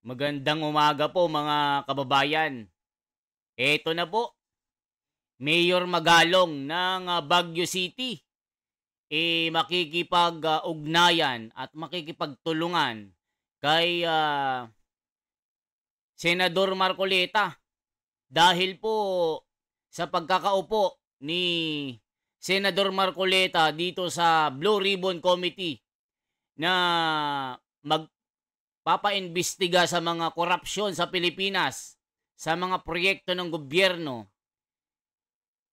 Magandang umaga po mga kababayan. Eto na po, Mayor Magalong ng Baguio City, makikipag-ugnayan at makikipagtulungan kay Senador Marcoleta dahil po sa pagkakaupo ni Senador Marcoleta dito sa Blue Ribbon Committee na magpapaimbestiga sa mga korupsyon sa Pilipinas, sa mga proyekto ng gobyerno.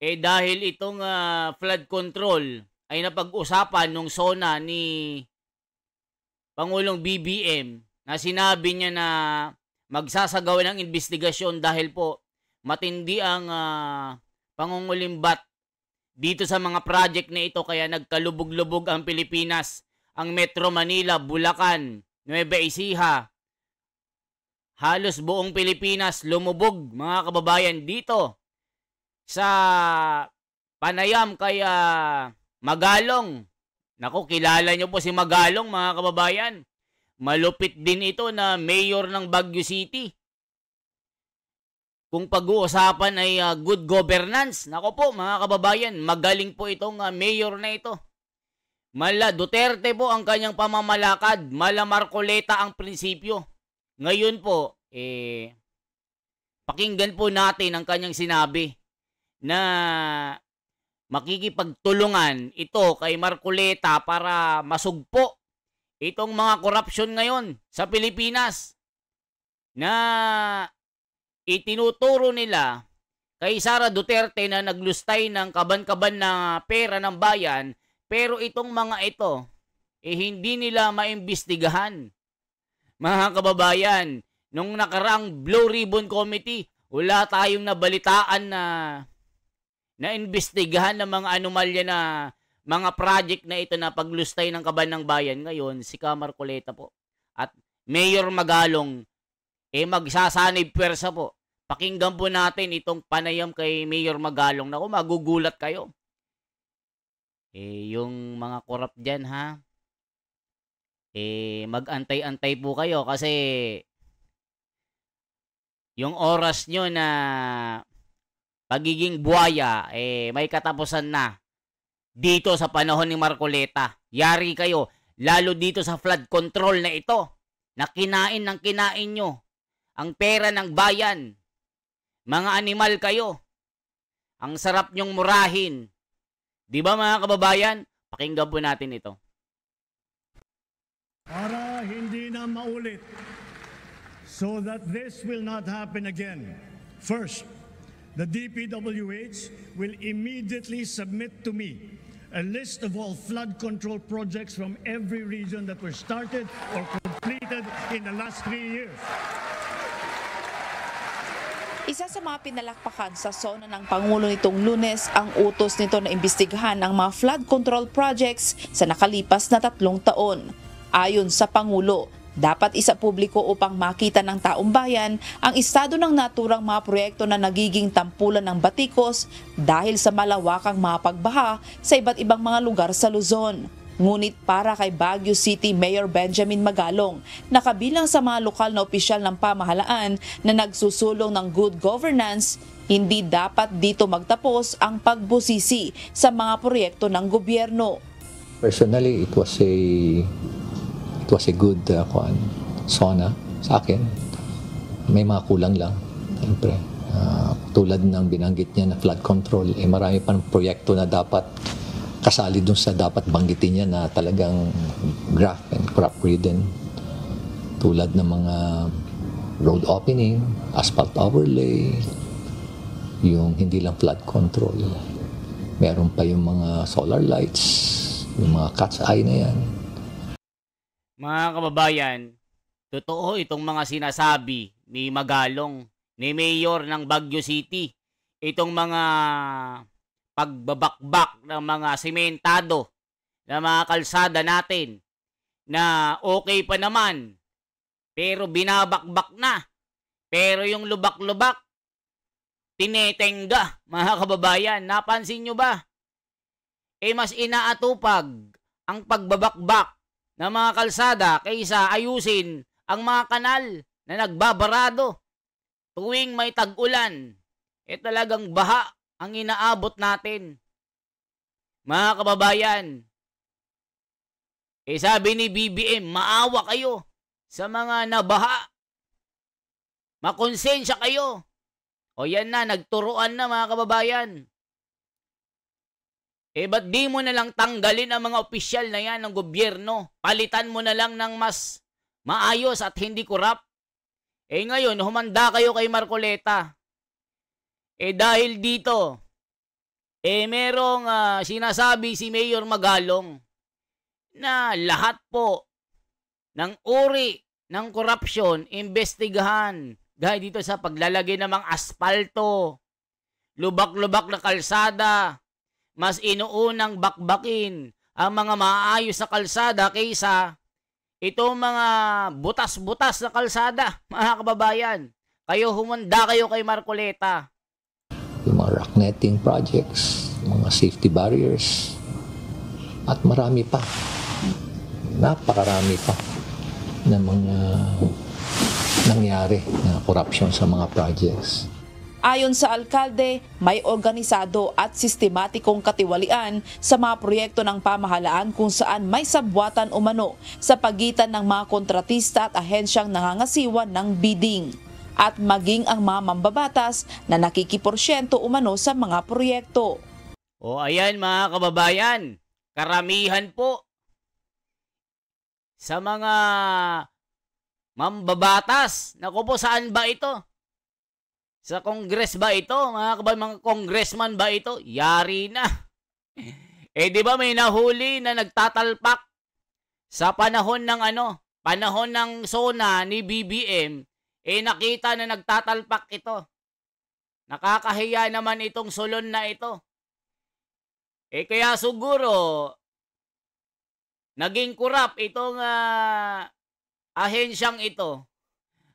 Dahil itong flood control ay napag-usapan nung SONA ni Pangulong BBM na sinabi niya na magsasagawa ng investigasyon dahil po matindi ang pangungulimbat dito sa mga project na ito, kaya nagkalubog-lubog ang Pilipinas, ang Metro Manila, Bulacan, Nueva Ecija, halos buong Pilipinas lumubog mga kababayan dito sa panayam kay Magalong. Naku, kilala nyo po si Magalong mga kababayan. Malupit din ito na mayor ng Baguio City. Kung pag-uusapan ay good governance, naku po mga kababayan, magaling po itong mayor na ito. Mala Duterte po ang kanyang pamamalakad, mala Marcoleta ang prinsipyo. Ngayon po, pakinggan po natin ang kanyang sinabi na makikipagtulungan ito kay Marcoleta para masugpo itong mga korupsyon ngayon sa Pilipinas na itinuturo nila kay Sara Duterte na naglustay ng kaban-kaban na pera ng bayan, pero itong mga ito hindi nila maimbestigahan. Mga kababayan, nung nakaraang Blue Ribbon Committee, wala tayong nabalitaan na investigahan ng mga anomalya na mga project na ito na paglustay ng kaban ng bayan. Ngayon, si Marcoleta po at Mayor Magalong magsasanib pwersa po. Pakinggan po natin itong panayam kay Mayor Magalong. Naku, magugulat kayo. Yung mga korap dyan ha, mag-antay-antay po kayo kasi yung oras nyo na pagiging buwaya, may katapusan na dito sa panahon ni Marcoleta. Yari kayo, lalo dito sa flood control na ito, na kinain ng kinain nyo ang pera ng bayan. Mga animal kayo. Ang sarap nyong murahin. Di ba mga kababayan? Pakinggan po natin ito. Para hindi na maulit, so that this will not happen again. First, the DPWH will immediately submit to me a list of all flood control projects from every region that were started or completed in the last 3 years. Isa sa mga pinalakpakan sa SONA ng Pangulo nitong Lunes ang utos nito na imbestigahan ang mga flood control projects sa nakalipas na 3 taon. Ayon sa Pangulo, dapat isa publiko upang makita ng taong bayan ang estado ng naturang mga proyekto na nagiging tampulan ng batikos dahil sa malawakang mga pagbaha sa iba't ibang mga lugar sa Luzon. Ngunit para kay Baguio City Mayor Benjamin Magalong, nakabilang sa mga lokal na opisyal ng pamahalaan na nagsusulong ng good governance, hindi dapat dito magtapos ang pagbusisi sa mga proyekto ng gobyerno. Personally, it was a good SONA sa akin. May mga kulang lang, siyempre. Tulad ng binanggit niya na flood control, marami pang proyekto na dapat kasali dun sa dapat banggitin niya na talagang graft and crop ridden. Tulad ng mga road opening, asphalt overlay, yung hindi lang flood control. Meron pa yung mga solar lights, yung mga cat's eye na yan. Mga kababayan, totoo itong mga sinasabi ni Magalong, ni Mayor ng Baguio City. Itong mga pagbabakbak ng mga sementado na mga kalsada natin na okay pa naman, pero binabakbak na. Pero yung lubak-lubak, tinetenga, mga kababayan. Napansin nyo ba? Mas inaatupag ang pagbabakbak ng mga kalsada kaysa ayusin ang mga kanal na nagbabarado tuwing may tag-ulan. Talagang baha ang inaabot natin. Mga kababayan, sabi ni BBM, maawa kayo sa mga nabaha. Makonsensya kayo. O yan na, nagturuan na mga kababayan. Ba't di mo na lang tanggalin ang mga opisyal na yan ng gobyerno? Palitan mo na lang ng mas maayos at hindi korap. Ngayon, humanda kayo kay Marcoleta. Dahil dito, merong sinasabi si Mayor Magalong na lahat po ng uri ng korupsyon, imbestigahan. Dahil dito sa paglalagay ng mga aspalto, lubak-lubak na kalsada, mas inuunang bakbakin ang mga maayos na kalsada kaysa itong mga butas-butas na kalsada, mga kababayan. Humanda kayo kay Marcoleta. Yung mga rock netting projects, mga safety barriers, at marami pa. Napakarami pa na mga nangyari na corruption sa mga projects. Ayon sa alkalde, may organisado at sistematikong katiwalian sa mga proyekto ng pamahalaan kung saan may sabwatan umano sa pagitan ng mga kontratista at ahensyang nangangasiwa ng bidding at maging ang mga mambabatas na nakikiporsyento umano sa mga proyekto. Ayan mga kababayan, karamihan po sa mga mambabatas. Naku po, saan ba ito? Sa Congress ba ito? Mga congressman ba ito? Yari na. Di ba may nahuli na nagtatalpak sa panahon ng panahon ng SONA ni BBM, nakita na nagtatalpak ito. Nakakahiya naman itong sulon na ito. Kaya siguro naging kurap itong ahensyang ito.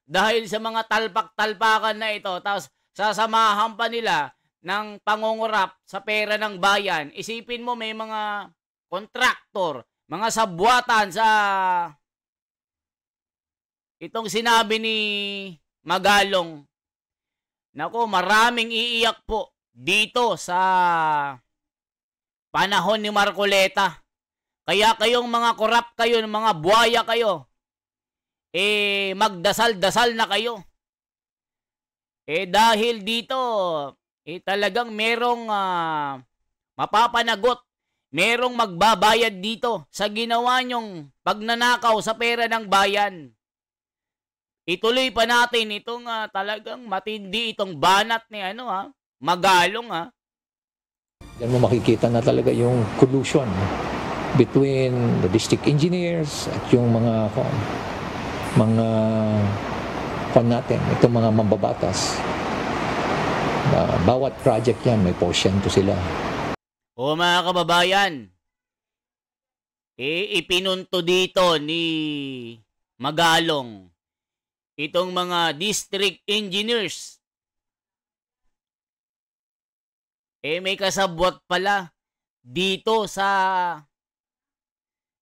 Dahil sa mga talpak-talpakan na ito, tapos sasamahan pa nila ng pangungurap sa pera ng bayan. Isipin mo may mga kontraktor, mga sabwatan sa itong sinabi ni Magalong. Nako, maraming iiyak po dito sa panahon ni Marcoleta. Kaya kayong mga korap kayo, mga buhaya kayo, magdasal-dasal na kayo. Dahil dito, talagang merong mapapanagot, merong magbabayad dito sa ginawa nyong pagnanakaw sa pera ng bayan. Ituloy pa natin itong talagang matindi itong banat ni Magalong. Diyan mo makikita na talaga yung collusion between the district engineers at yung mga natin, itong mga mambabatas. Bawat project yan, may porsyento sila. Mga kababayan, ipinunto dito ni Magalong itong mga district engineers. May kasabwat pala dito sa,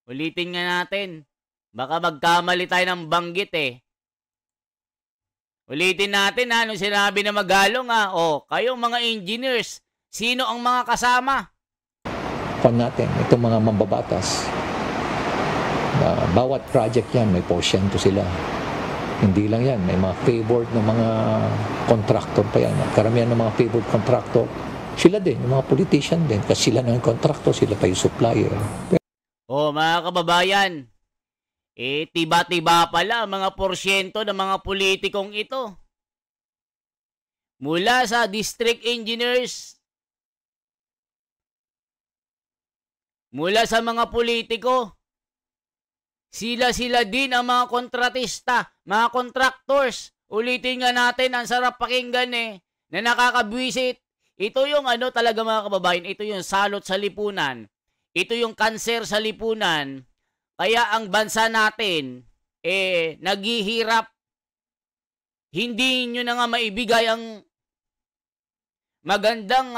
ulitin nga natin, baka magkamali tayo ng banggit Ulitin natin nung sinabi na Magalong kayong mga engineers, sino ang mga kasama? Natin, itong mga mambabatas. Bawat project yan, may porsyento sila. Hindi lang yan, may mga favored na mga contractor pa yan. Karamihan ng mga favored contractor, sila din, yung mga politician din, kasi sila na yung contractor, sila pa yung supplier. Mga kababayan, tiba-tiba pala mga porsyento ng mga politikong ito. Mula sa district engineers, mula sa mga politiko, sila din ang mga kontratista, mga contractors. Ulitin nga natin, ang sarap pakinggan na nakakabwisit. Ito yung talaga mga kababayan, ito yung salot sa lipunan. Ito yung kanser sa lipunan. Kaya ang bansa natin, naghihirap. Hindi nyo na nga maibigay ang magandang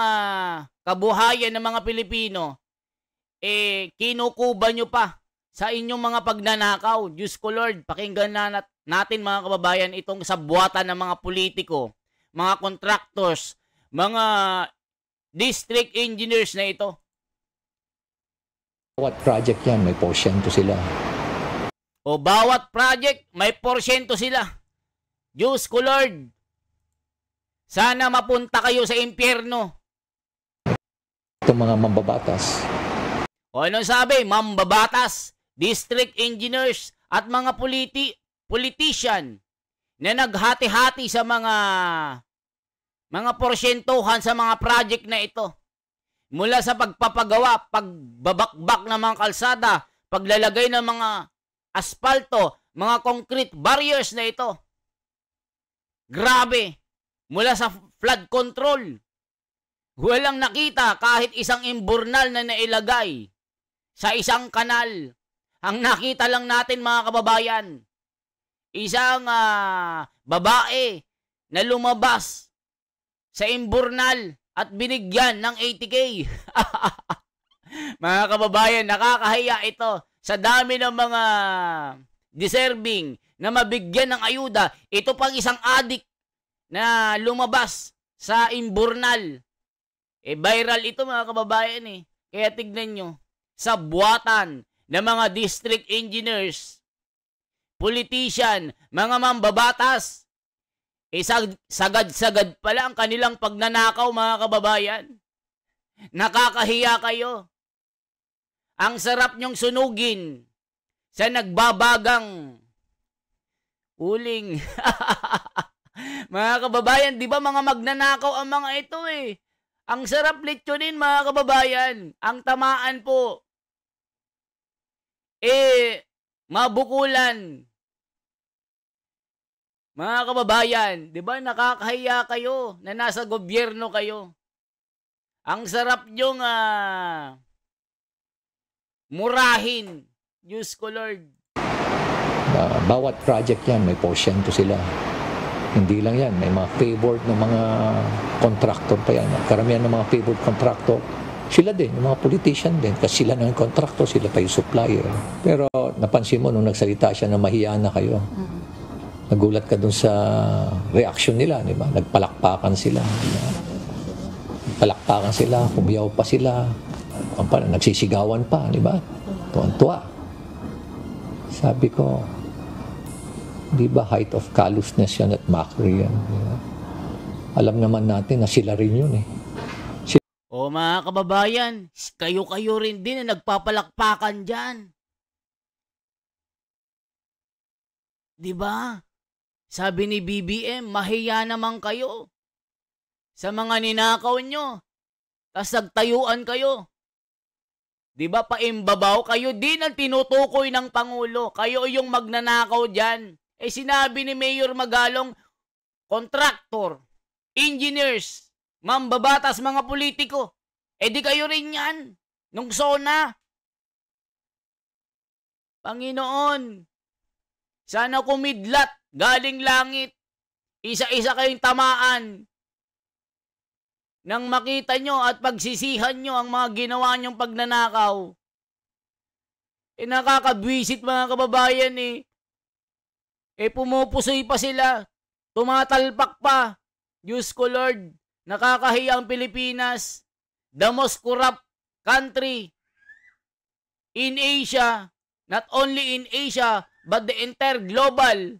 kabuhayan ng mga Pilipino. Kinukuba nyo pa sa inyong mga pagnanakaw. Diyos ko Lord, pakinggan natin mga kababayan itong sabwatan ng mga politiko, mga contractors, mga district engineers na ito. Bawat project yan, may porsyento sila. O bawat project, may porsyento sila. Diyos ko Lord, sana mapunta kayo sa impyerno. Itong mga mambabatas. O anong sabi? Mambabatas, district engineers, at mga politician na naghati-hati sa mga porsyentuhan sa mga project na ito. Mula sa pagpapagawa, pagbabakbak ng mga kalsada, paglalagay ng mga asfalto, mga concrete barriers na ito. Grabe! Mula sa flood control, walang nakita kahit isang imburnal na nailagay sa isang kanal. Ang nakita lang natin mga kababayan, isang babae na lumabas sa imburnal at binigyan ng 80K. Mga kababayan, nakakahiya ito. Sa dami ng mga deserving na mabigyan ng ayuda, ito pang isang adik na lumabas sa imburnal. Viral ito mga kababayan eh. Kaya tignan nyo, sa buwatan ng mga district engineers, politician, mga mambabatas, sagad-sagad pala ang kanilang pagnanakaw mga kababayan. Nakakahiya kayo. Ang sarap nyong sunugin sa nagbabagang uling. Mga kababayan, di ba mga magnanakaw ang mga ito eh. Ang sarap litsunin mga kababayan. Ang tamaan po, mabukulan. Mga kababayan, di ba nakakahiya kayo na nasa gobyerno kayo? Ang sarap nyong murahin. Diyos ko Lord. Bawat project yan, may porsyento sila. Hindi lang yan, may mga favored ng mga contractor pa yan. Karamihan ng mga favored contractor, sila din, yung mga politician din. Kasi sila ng contractor, sila pa yung supplier. Pero napansin mo nung nagsalita siya na mahiya na kayo. Nagulat ka dun sa reaction nila, di ba? Nagpalakpakan sila. Palakpakan sila, kumiyaw pa sila. Nagsisigawan pa, di ba? Tuwan-tuwa. Sabi ko, di ba height of callousness yan at mockery yan? Diba? Alam naman natin na sila rin yun eh. O mga kababayan, kayo-kayo rin din na nagpapalakpakan dyan. Di ba? Sabi ni BBM, mahiya naman kayo sa mga ninakaw nyo. Tas nagtayuan kayo. Di ba paimbabaw? Kayo din ang tinutukoy ng Pangulo. Kayo yung magnanakaw dyan. Sinabi ni Mayor Magalong, contractor, engineers, mambabatas, mga politiko. Di kayo rin yan. Nung SONA. Panginoon, sana kumidlat galing langit. Isa-isa kayong tamaan nang makita nyo at pagsisihan nyo ang mga ginawa nyong pagnanakaw. Nakakabwisit mga kababayan eh. Pumupusoy pa sila. Tumatalpak pa. Diyos ko Lord, nakakahiya ang Pilipinas. The most corrupt country in Asia. Not only in Asia, but the entire global.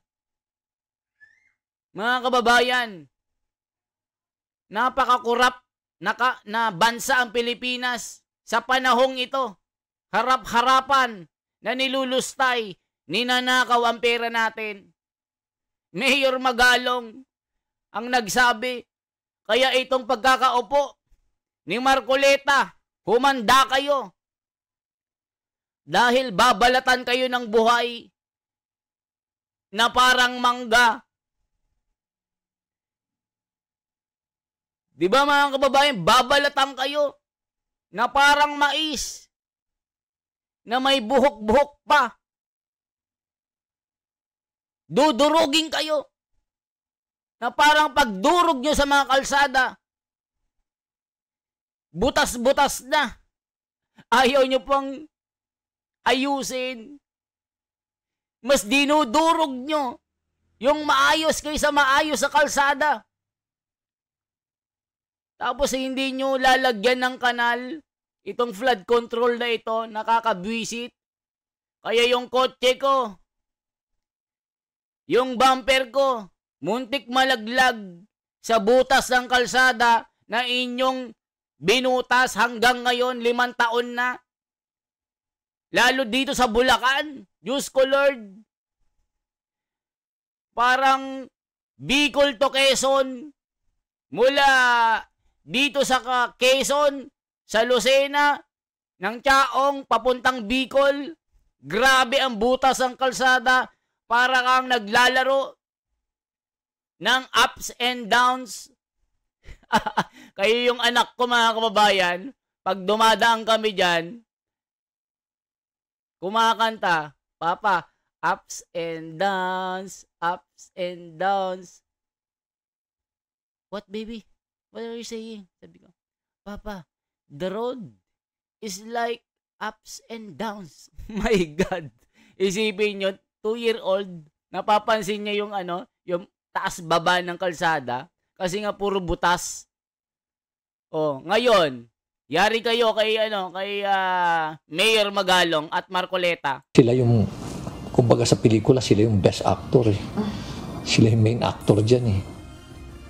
Mga kababayan, napaka-corrupt na bansa ang Pilipinas sa panahong ito. Harap-harapan na nilulustay, ninanakaw ang pera natin. Mayor Magalong ang nagsabi, kaya itong pagkakaupo ni Marcoleta, humanda kayo. Dahil babalatan kayo ng buhay na parang mangga. Di ba mga kababayan, babalatan kayo na parang mais na may buhok-buhok pa. Dudurugin kayo na parang pagdurog nyo sa mga kalsada, butas-butas na. Ayaw nyo pang ayusin. Mas dinudurog nyo Yung maayos kayo sa maayos sa kalsada. Tapos hindi nyo lalagyan ng kanal itong flood control na ito, nakakabwisit. Kaya yung kotse ko, yung bumper ko, muntik malaglag sa butas ng kalsada na inyong binutas hanggang ngayon, 5 taon na. Lalo dito sa Bulacan, Diyos ko Lord. Parang Bicol to Quezon, mula dito sa Quezon, sa Lucena, ng Chaong, papuntang Bicol, grabe ang butas ng kalsada, para kang naglalaro ng ups and downs. Kayo yung anak ko mga kababayan, pag dumadaan kami dyan, kumakanta, Papa, ups and downs, ups and downs. What baby? What are you saying? Sabi ko, Papa, the road is like ups and downs. My God. Isipin nyo, 2-year-old, napapansin niya yung yung taas baba ng kalsada kasi nga puro butas. Oh, ngayon, yari kayo kay Mayor Magalong at Marcoleta. Sila yung, kumbaga sa pelikula, sila yung best actor eh. Sila yung main actor dyan eh.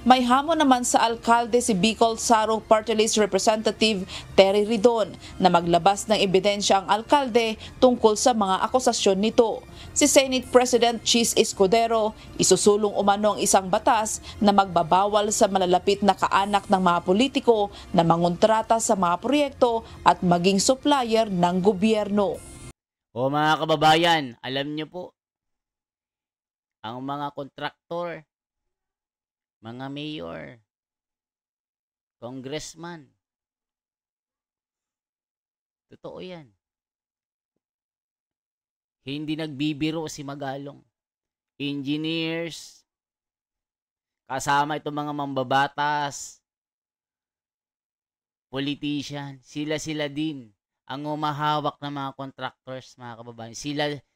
May hamon naman sa alkalde si Bicol Saro Party List Representative Terry Ridon na maglabas ng ebidensya ang alkalde tungkol sa mga akusasyon nito. Si Senate President Chis Escudero isusulong umano ang isang batas na magbabawal sa malalapit na kaanak ng mga politiko na mangontrata sa mga proyekto at maging supplier ng gobyerno. O mga kababayan, alam niyo po, ang mga kontraktor, mga mayor, congressman, totoo yan. Hindi nagbibiro si Magalong. Engineers, kasama itong mga mambabatas, politician, sila din ang umahawak ng mga contractors, mga kababayan.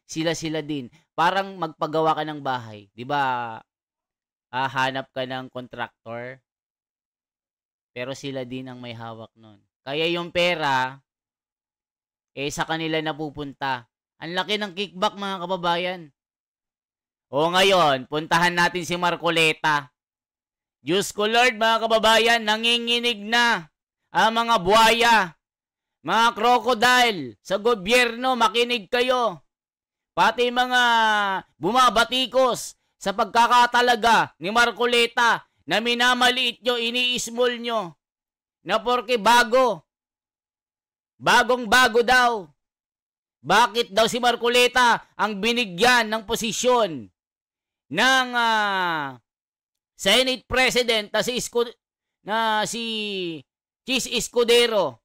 Sila din. Parang magpagawa ka ng bahay. Di ba, hanap ka ng contractor, pero sila din ang may hawak nun. Kaya yung pera, sa kanila napupunta. Ang laki ng kickback, mga kababayan. O ngayon, puntahan natin si Marcoleta. Diyos ko Lord, mga kababayan, nanginginig na ang mga buhaya, mga crocodile, sa gobyerno, makinig kayo. Pati mga bumabatikos sa pagkakatalaga ni Marcoleta na minamaliit nyo, ini-small nyo, na porke bagong-bago daw. Bakit daw si Marcoleta ang binigyan ng posisyon ng Senate President na si Chis Escudero?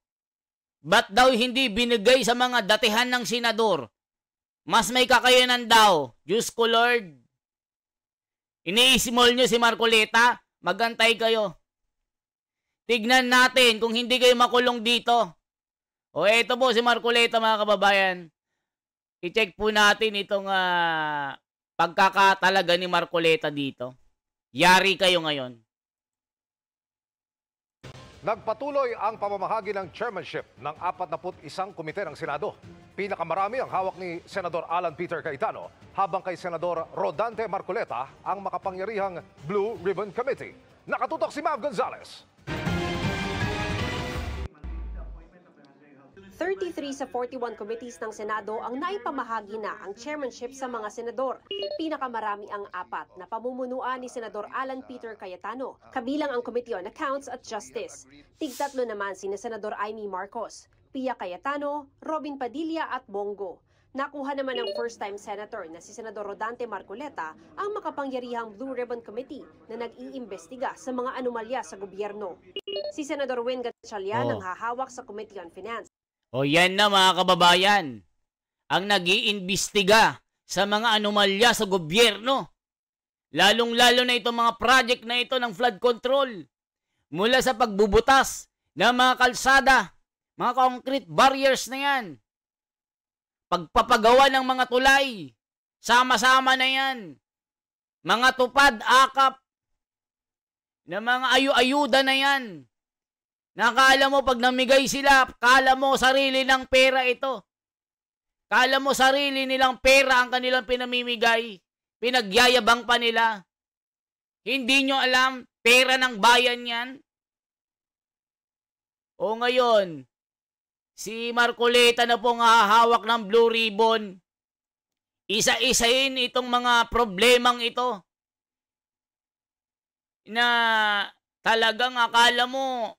Ba't daw hindi binigay sa mga datihan ng senador? Mas may kakayanan daw. Diyos ko Lord. Ini-small nyo si Marcoleta, magantay kayo. Tignan natin kung hindi kayo makulong dito. O eto po si Marcoleta, mga kababayan. I-check po natin itong pagkakatalaga ni Marcoleta dito. Yari kayo ngayon. Nagpatuloy ang pamamahagi ng chairmanship ng 41 komite ng Senado. Pinakamarami ang hawak ni Senador Alan Peter Cayetano, habang kay Senador Rodante Marcoleta ang makapangyarihang Blue Ribbon Committee. Nakatutok si Mav Gonzalez. 33 sa 41 committees ng Senado ang naipamahagi na ang chairmanship sa mga senador. Pinakamarami ang 4 na pamumunuan ni Senador Alan Peter Cayetano, kabilang ang Committee on Accounts at Justice. Tig-3 naman sina Senador Amy Marcos, Pia Cayetano, Robin Padilla at Bongo. Nakuha naman ng first-time senator na si Senador Rodante Marcoleta ang makapangyarihang Blue Ribbon Committee na nag-iimbestiga sa mga anomalya sa gobyerno. Si Senador Win Gatchalian ang hahawak sa Committee on Finance. O yan na, mga kababayan, ang nag-iimbestiga sa mga anomalya sa gobyerno. Lalong-lalo na itong mga project na ito ng flood control. Mula sa pagbubutas ng mga kalsada, mga concrete barriers na yan. Pagpapagawa ng mga tulay, sama-sama na yan. mga tupad, akap, na mga ayuda na yan. Nakala mo pag namigay sila, kala mo sarili ng pera ito. Kala mo sarili nilang pera ang kanilang pinamimigay. Pinagyayabang pa nila. Hindi nyo alam, pera ng bayan yan. O ngayon, si Marcoleta na pong hahawak ng Blue Ribbon. Isa-isahin itong mga problemang ito. Na talagang akala mo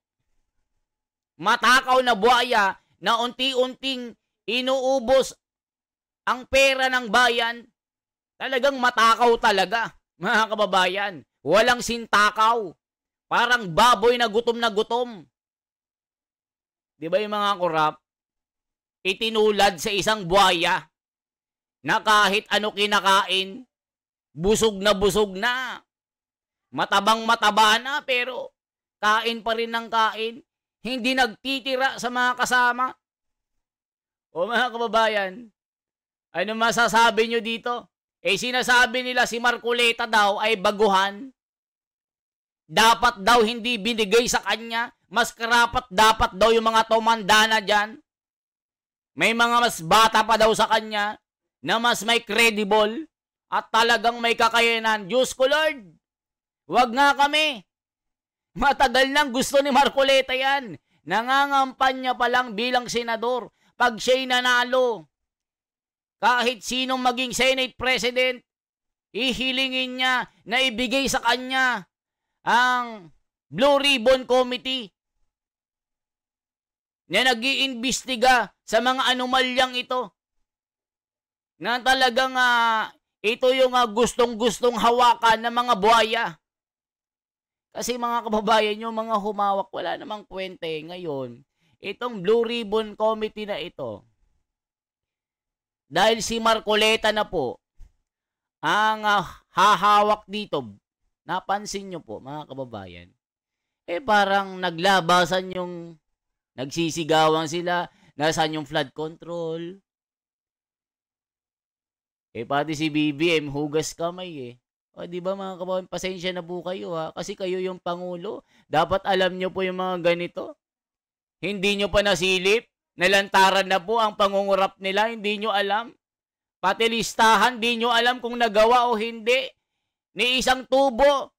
matakaw na buhaya na unti-unting inuubos ang pera ng bayan. Talagang matakaw talaga, mga kababayan. Walang sintakaw. Parang baboy na gutom. Di ba yung mga korap? Itinulad sa isang buhaya na kahit ano kinakain, busog na. Matabang-mataba na, pero kain pa rin ng kain. Hindi nagtitira sa mga kasama. O mga kababayan, ano masasabi nyo dito? Sinasabi nila si Marcoleta daw ay baguhan. Dapat daw hindi binigay sa kanya. Mas karapat dapat daw yung mga tumandana dyan. May mga mas bata pa daw sa kanya na mas may credible at talagang may kakayanan. Diyos ko Lord, wag nga kami. Matagal nang gusto ni Marcoleta yan. Nangangampanya pa lang bilang senador. Pag siya'y nanalo, kahit sinong maging Senate President, ihilingin niya na ibigay sa kanya ang Blue Ribbon Committee na nag-iimbestiga sa mga anomalyang ito. Na talagang ito yung gustong-gustong hawakan ng mga buhaya. Kasi mga kababayan yung mga humawak, wala namang kwente ngayon. Itong Blue Ribbon Committee na ito, dahil si Marcoleta na po ang hahawak dito, napansin nyo po mga kababayan, parang naglabasan yung nagsisigawan sila, nasaan yung flood control. Pati si BBM, hugas kamay O, di ba mga kababayan, pasensya na po kayo kasi kayo yung Pangulo. Dapat alam nyo po yung mga ganito. Hindi nyo pa nasilip, nalantaran na po ang pangungurap nila, hindi nyo alam. Pati listahan, hindi nyo alam kung nagawa o hindi. Ni isang tubo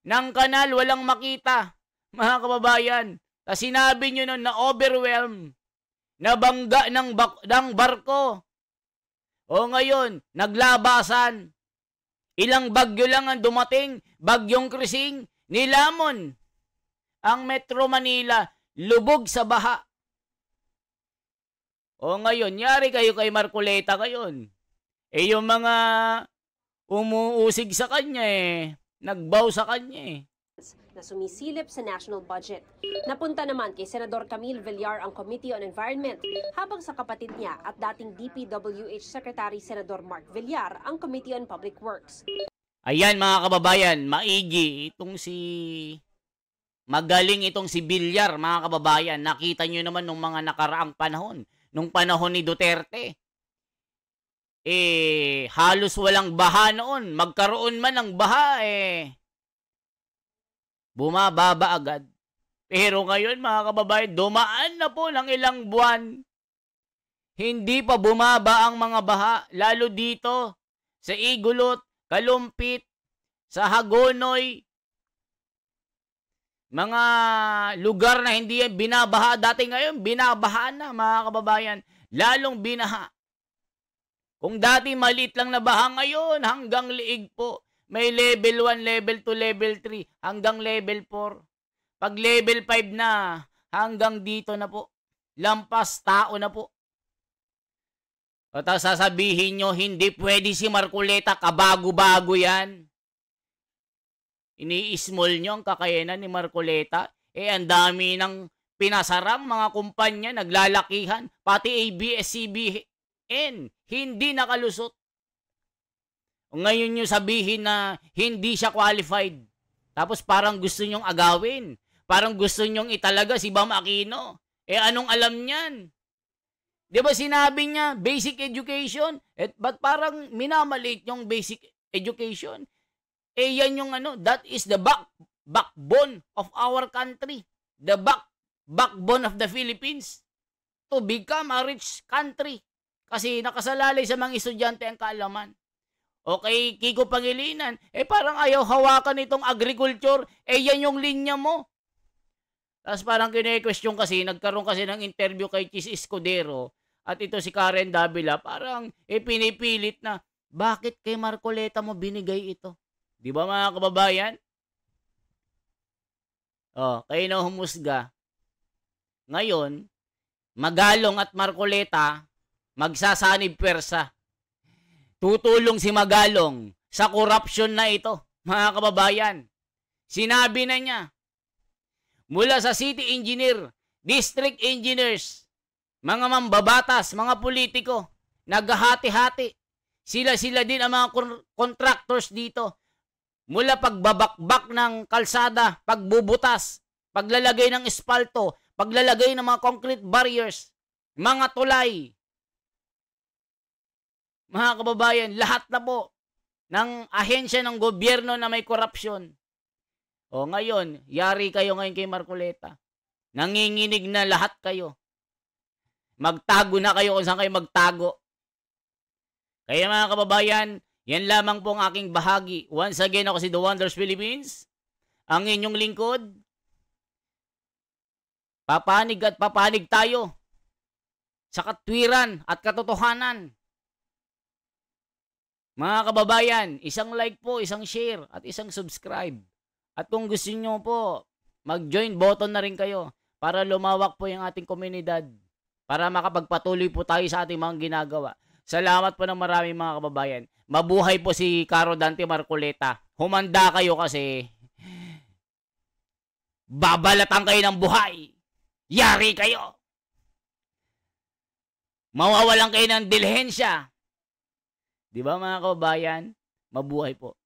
ng kanal, walang makita. Mga kababayan, sinabi nyo nun na overwhelm, nabangga ng barko. O ngayon, naglabasan. Ilang bagyo lang ang dumating, bagyong Krising, nilamon ang Metro Manila, lubog sa baha. O ngayon, yari kayo kay Marcoleta ngayon. Yung mga umuusig sa kanya nagbaw sa kanya na sumisilip sa national budget. Napunta naman kay Senador Camille Villar ang Committee on Environment, habang sa kapatid niya at dating DPWH Secretary Senador Mark Villar ang Committee on Public Works. Ayan mga kababayan, maigi magaling itong si Villar mga kababayan. Nakita nyo naman nung mga nakaraang panahon, nung panahon ni Duterte. Halos walang baha noon. Magkaroon man ng baha bumababa agad. Pero ngayon mga kababayan, dumaan na po ng ilang buwan. Hindi pa bumaba ang mga baha, lalo dito sa Igulot, Kalumpit, sa Hagonoy. Mga lugar na hindi binabaha dati, ngayon binabaha na mga kababayan. Lalong binaha. Kung dati maliit lang na baha, ngayon hanggang liig po. May level 1, level 2, level 3, hanggang level 4. Pag level 5 na, hanggang dito na po. Lampas tao na po. At sasabihin nyo, hindi pwede si Marcoleta, kabago-bago yan. Ini-small nyo ang kakayanan ni Marcoleta. Ang dami ng pinasarang mga kumpanya, naglalakihan. Pati ABS-CBN, hindi nakalusot. Ngayon nyo sabihin na hindi siya qualified. Tapos parang gusto nyong agawin. Parang gusto nyong italaga si Bam Aquino. Anong alam niyan? Di ba sinabi niya, basic education? Ba't parang minamaliit yung basic education? yan yung that is the backbone of our country. The backbone of the Philippines to become a rich country. Kasi nakasalalay sa mga estudyante ang kaalaman. Okay, Kiko Pangilinan, parang ayaw hawakan itong agriculture, yan yung linya mo. Tapos parang kine-question kasi, nagkaroon kasi ng interview kay Chis Escudero at ito si Karen Davila, parang pinipilit na, bakit kay Marcoleta mo binigay ito? Di ba mga kababayan? Kayo na humusga. Ngayon, Magalong at Marcoleta, magsasanib pwersa. Tutulong si Magalong sa korupsyon na ito, mga kababayan. Sinabi na niya, mula sa city engineer, district engineers, mga mambabatas, mga politiko, naghahati-hati. Sila din ang mga contractors dito. Mula pagbabakbak ng kalsada, pagbubutas, paglalagay ng espalto, paglalagay ng mga concrete barriers, mga tulay. Mga kababayan, lahat na po ng ahensya ng gobyerno na may korupsyon. Ngayon, yari kayo ngayon kay Marcoleta. Nanginginig na lahat kayo. Magtago na kayo kung saan kayo magtago. Kaya mga kababayan, yan lamang po ang aking bahagi. Once again, ako si The Wonders Philippines, ang inyong lingkod. Papanig at papanig tayo sa katwiran at katotohanan. Mga kababayan, isang like po, isang share, at isang subscribe. At kung gusto nyo po, mag-join button na rin kayo para lumawak po yung ating komunidad. Para makapagpatuloy po tayo sa ating mga ginagawa. Salamat po ng marami mga kababayan. Mabuhay po si Caro Dante Marcoleta. Humanda kayo kasi babalatan kayo ng buhay. Yari kayo. Mawawalan kayo ng dilhensya. Di ba mga kababayan? Mabuhay po.